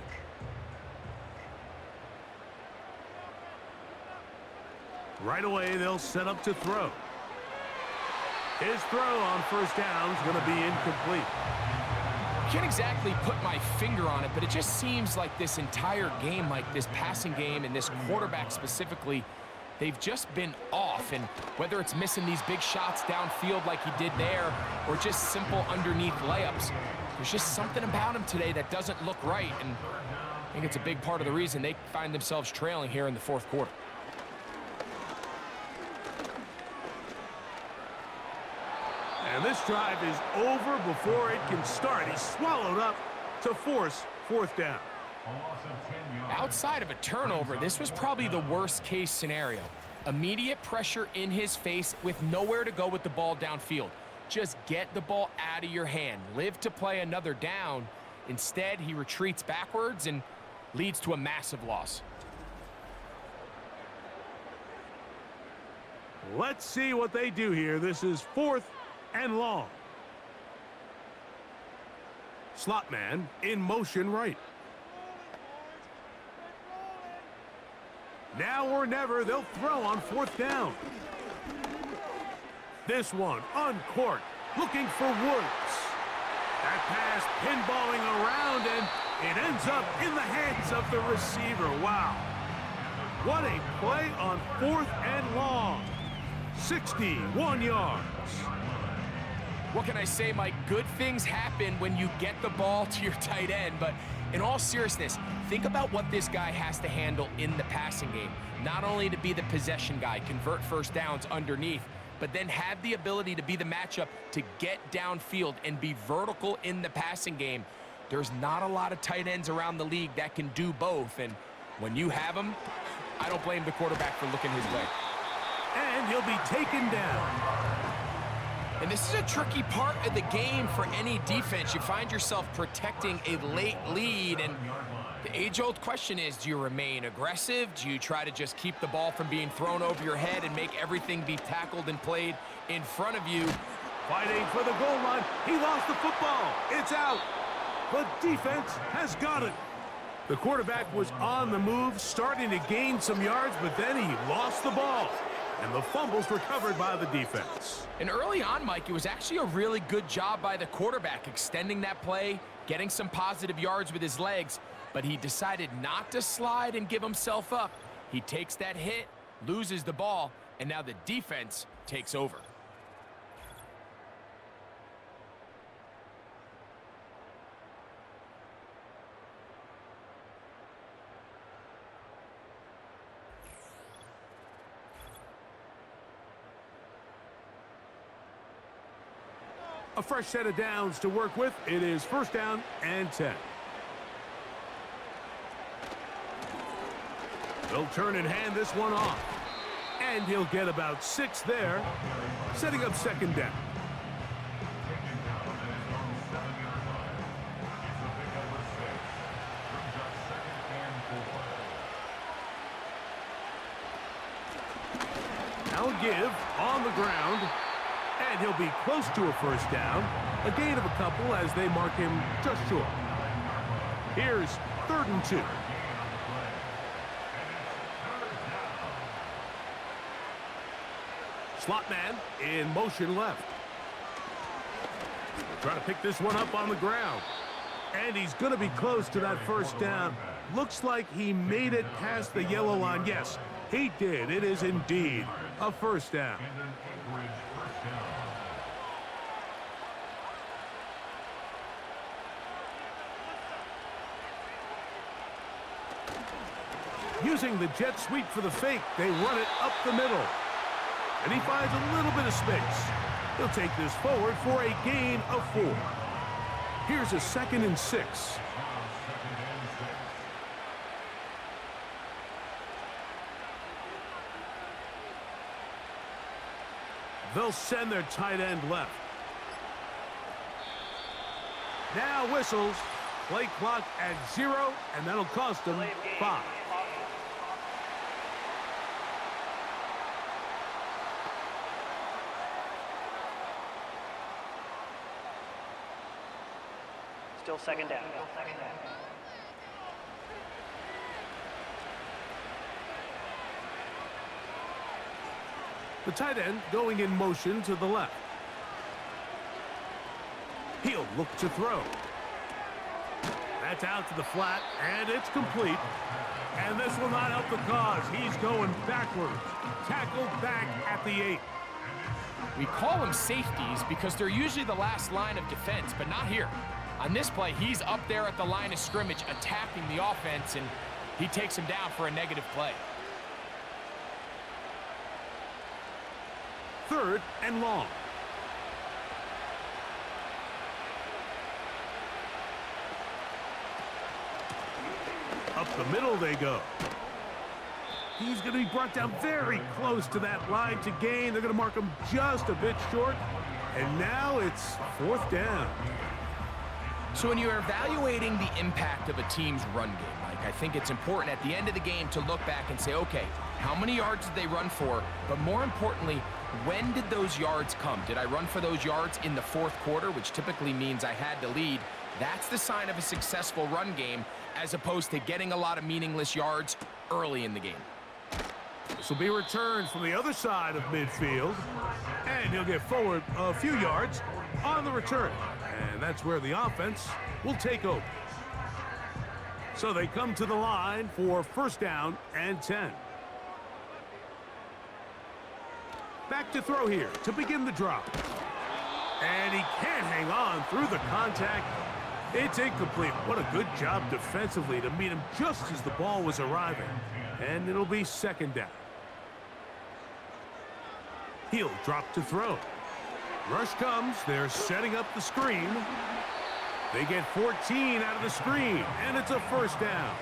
Right away, they'll set up to throw. His throw on first down is going to be incomplete. Can't exactly put my finger on it, but it just seems like this entire game, like this passing game and this quarterback specifically, they've just been off. And whether it's missing these big shots downfield like he did there or just simple underneath layups, there's just something about him today that doesn't look right. And I think it's a big part of the reason they find themselves trailing here in the fourth quarter. And this drive is over before it can start. He's swallowed up to force fourth down. Outside of a turnover, this was probably the worst case scenario. Immediate pressure in his face with nowhere to go with the ball downfield. Just get the ball out of your hand. Live to play another down. Instead, he retreats backwards and leads to a massive loss. Let's see what they do here. This is 4th and long. Slot man in motion right. Now or never, they'll throw on 4th down. This one uncorked, looking for Woods. That pass pinballing around, and it ends up in the hands of the receiver. Wow. What a play on 4th and long. 61 yards. What can I say, Mike? Good things happen when you get the ball to your tight end, but in all seriousness, think about what this guy has to handle in the passing game. Not only to be the possession guy, convert first downs underneath, but then have the ability to be the matchup to get downfield and be vertical in the passing game. There's not a lot of tight ends around the league that can do both, and when you have them, I don't blame the quarterback for looking his way. And he'll be taken down. And this is a tricky part of the game for any defense. You find yourself protecting a late lead, and the age-old question is, do you remain aggressive? Do you try to just keep the ball from being thrown over your head and make everything be tackled and played in front of you? Fighting for the goal line. He lost the football. It's out. The defense has got it. The quarterback was on the move, starting to gain some yards, but then he lost the ball. And the fumble's recovered by the defense. And early on, Mike, it was actually a really good job by the quarterback, extending that play, getting some positive yards with his legs, but he decided not to slide and give himself up. He takes that hit, loses the ball, and now the defense takes over. A fresh set of downs to work with. It is 1st down and 10. They'll turn and hand this one off. And he'll get about 6 there, setting up 2nd down. Now give on the ground. And he'll be close to a 1st down. A gain of a couple as they mark him just short. Here's 3rd and 2. Slot man in motion left. Trying to pick this one up on the ground. And he's going to be close to that 1st down. Looks like he made it past the yellow line. Yes, he did. It is indeed a 1st down. Using the jet sweep for the fake, they run it up the middle. And he finds a little bit of space. He'll take this forward for a gain of 4. Here's a 2nd and 6. They'll send their tight end left. Now whistles. Play clock at 0, and that'll cost them 5. Still 2nd down. The tight end going in motion to the left. He'll look to throw. That's out to the flat, and it's complete. And this will not help the cause. He's going backwards. Tackled back at the 8. We call them safeties because they're usually the last line of defense, but not here. On this play, he's up there at the line of scrimmage attacking the offense, and he takes him down for a negative play. 3rd and long. Up the middle they go. He's going to be brought down very close to that line to gain. They're going to mark him just a bit short. And now it's 4th down. So when you're evaluating the impact of a team's run game, Mike, I think it's important at the end of the game to look back and say, okay, how many yards did they run for? But more importantly, when did those yards come? Did I run for those yards in the 4th quarter, which typically means I had to lead? That's the sign of a successful run game, as opposed to getting a lot of meaningless yards early in the game. This will be returned from the other side of midfield, and he'll get forward a few yards on the return. And that's where the offense will take over. So they come to the line for 1st down and 10. Back to throw here to begin the drop. And he can't hang on through the contact. It's incomplete. What a good job defensively to meet him just as the ball was arriving. And it'll be 2nd down. He'll drop to throw. Rush comes. They're setting up the screen. They get 14 out of the screen, and it's a 1st down.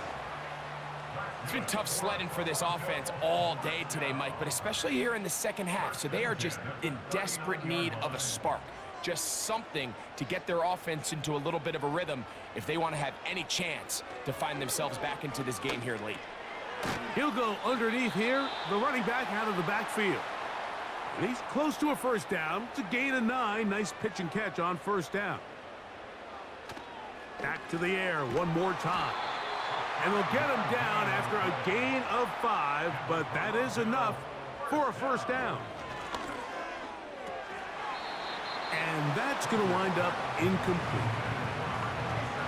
It's been tough sledding for this offense all day today, Mike, but especially here in the 2nd half. So they are just in desperate need of a spark. Just something to get their offense into a little bit of a rhythm if they want to have any chance to find themselves back into this game here late. He'll go underneath here, the running back out of the backfield. And he's close to a 1st down. It's a gain of 9. Nice pitch and catch on 1st down. Back to the air one more time. And they'll get him down after a gain of 5, but that is enough for a 1st down. And that's going to wind up incomplete.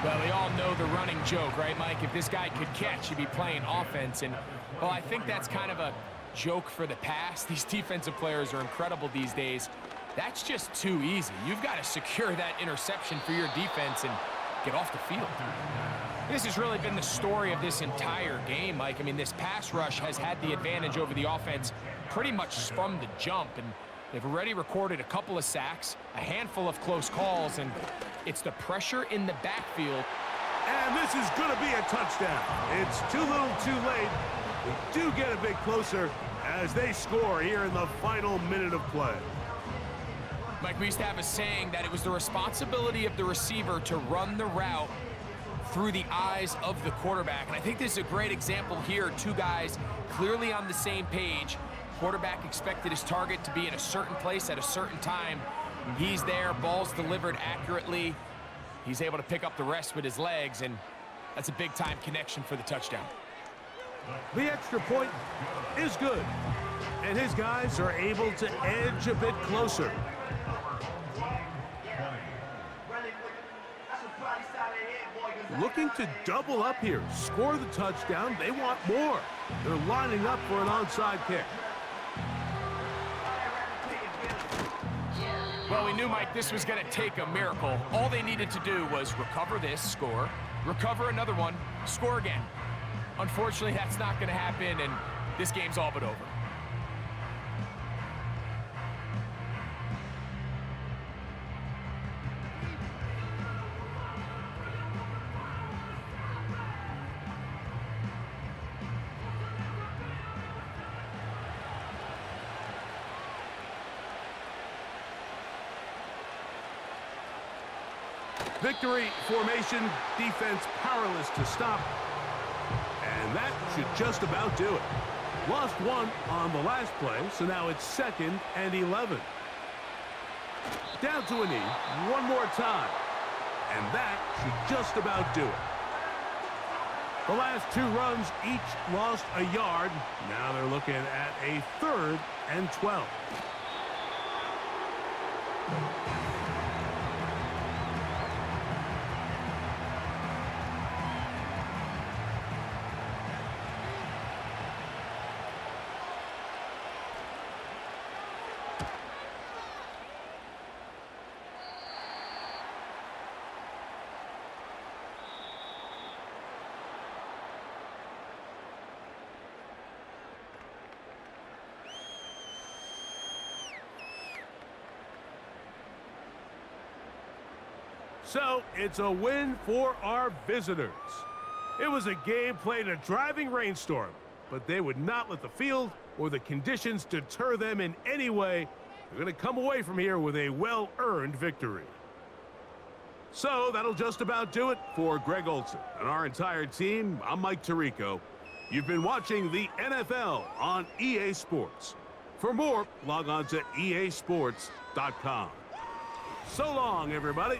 Well, we all know the running joke, right, Mike? If this guy could catch, he'd be playing offense. And, well, I think that's kind of a joke for the past. These defensive players are incredible these days. That's just too easy. You've got to secure that interception for your defense and get off the field. This has really been the story of this entire game, Mike. I mean, this pass rush has had the advantage over the offense pretty much from the jump, and they've already recorded a couple of sacks, a handful of close calls, and it's the pressure in the backfield. And this is going to be a touchdown. It's too little too late. We do get a bit closer as they score here in the final minute of play. Mike, we used to have a saying that it was the responsibility of the receiver to run the route through the eyes of the quarterback. And I think this is a great example here. 2 guys clearly on the same page. Quarterback expected his target to be in a certain place at a certain time. He's there, ball's delivered accurately. He's able to pick up the rest with his legs, and that's a big-time connection for the touchdown. The extra point is good, and his guys are able to edge a bit closer. Looking to double up here, score the touchdown. They want more. They're lining up for an onside kick. Well, we knew, Mike, this was going to take a miracle. All they needed to do was recover this, score, recover another one, score again. Unfortunately, that's not going to happen, and this game's all but over. Victory formation, defense powerless to stop. And that should just about do it. Lost 1 on the last play, so now it's 2nd and 11. Down to a knee, one more time. And that should just about do it. The last 2 runs each lost a yard. Now they're looking at a 3rd and 12. So it's a win for our visitors. It was a game played in a driving rainstorm, but they would not let the field or the conditions deter them in any way. They're going to come away from here with a well-earned victory. So that'll just about do it for Greg Olson and our entire team. I'm Mike Tirico. You've been watching the NFL on EA Sports. For more, log on to easports.com. So long, everybody.